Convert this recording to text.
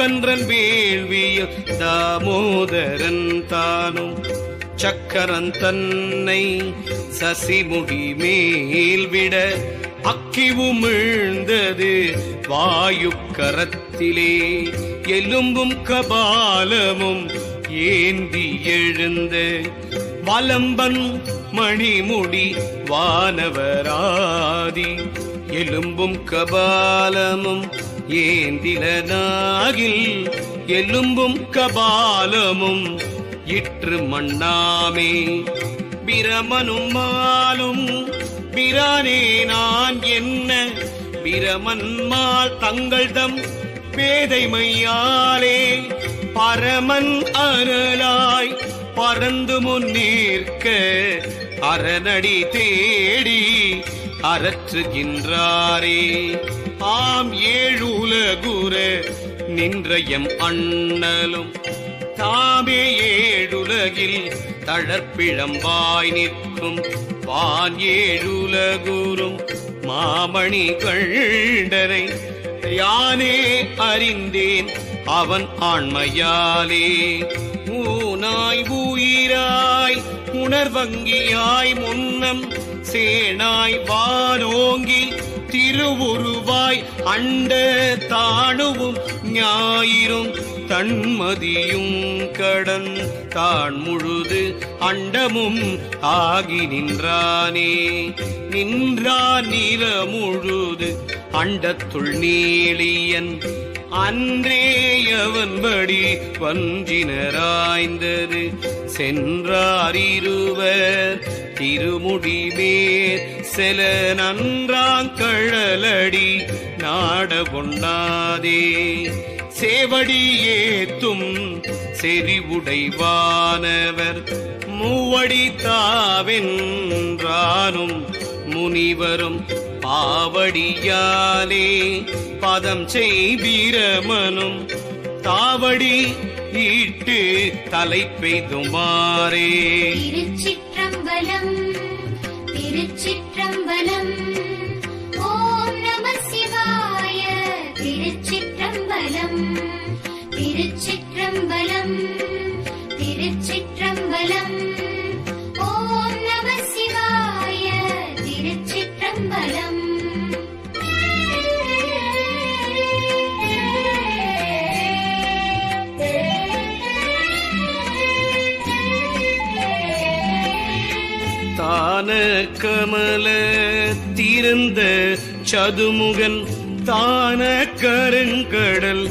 கன்றன் வேள்விய தாமோதரன் தானும் சக்கரன் தன்னை சசிமுடி மேல் விட அக்கி உமிழ்ந்தது வாயுக்கரத்திலே எலும்பும் கபாலமும் ஏந்தி எழுந்த வலம்பன் மணிமுடி வானவராதி எலும்பும் கபாலமும் ஏந்திலனாகில் எலும்பும் கபாலமும் இற்று மண்ணாமே பிரமனும் மாலும் பிரானே நான் என்ன பிரமன்மால் தங்கள் தம் பேதைமையாலே பரமன் அருளாய் பறந்து முன்னேற்க அரணடி தேடி அரற்றுகின்றாரே ஆம் ஏழுலகுர நின்றயம் அண்ணலும் தாமே ஏழுலகில் தளர்ப்பிழம்பாய் நிற்கும் வான் ஏழுலகுரும் மாமணி கண்டனை யானே அறிந்தேன் அவன் ஆண்மையாலே ஊனாய் உயிராய் உணர்வங்கியாய் முன்னம் சேனாய் வானோங்கி திருவுருவாய் அண்ட தாணுவும் ஞாயிறும் தன்மதியும் கடன் தான் முழுது அண்டமும் ஆகி நின்றானே நின்றான் நில முழுது அண்டத்துள் நீளியன் அன்றேயவன்படி வஞ்சினராய்ந்தது சென்றார் இருவர் திருமுடி மேல் செல நன்றாங்கழலடி நாட கொண்டாதே சேவடி ஏத்தும் செறிவுடைவானவர் மூவடி தாவென்றானும் முனிவரும் பாவடியாலே பதம் செய்பிரமனும் தாவடி ஈட்டு தலை பெய்துமாறே. திருச்சிற்றம்பலம் திருச்சிற்றம்பலம் ஓம் நம சிவாய. திருச்சிற்றம்பலம் திருச்சிற்றம்பலம் திருச்சிற்றம்பலம் ஓம் நம சிவாய. திருச்சிற்றம்பலம் தான கமல திறந்த சதுமுகன் தான கருங்கடல்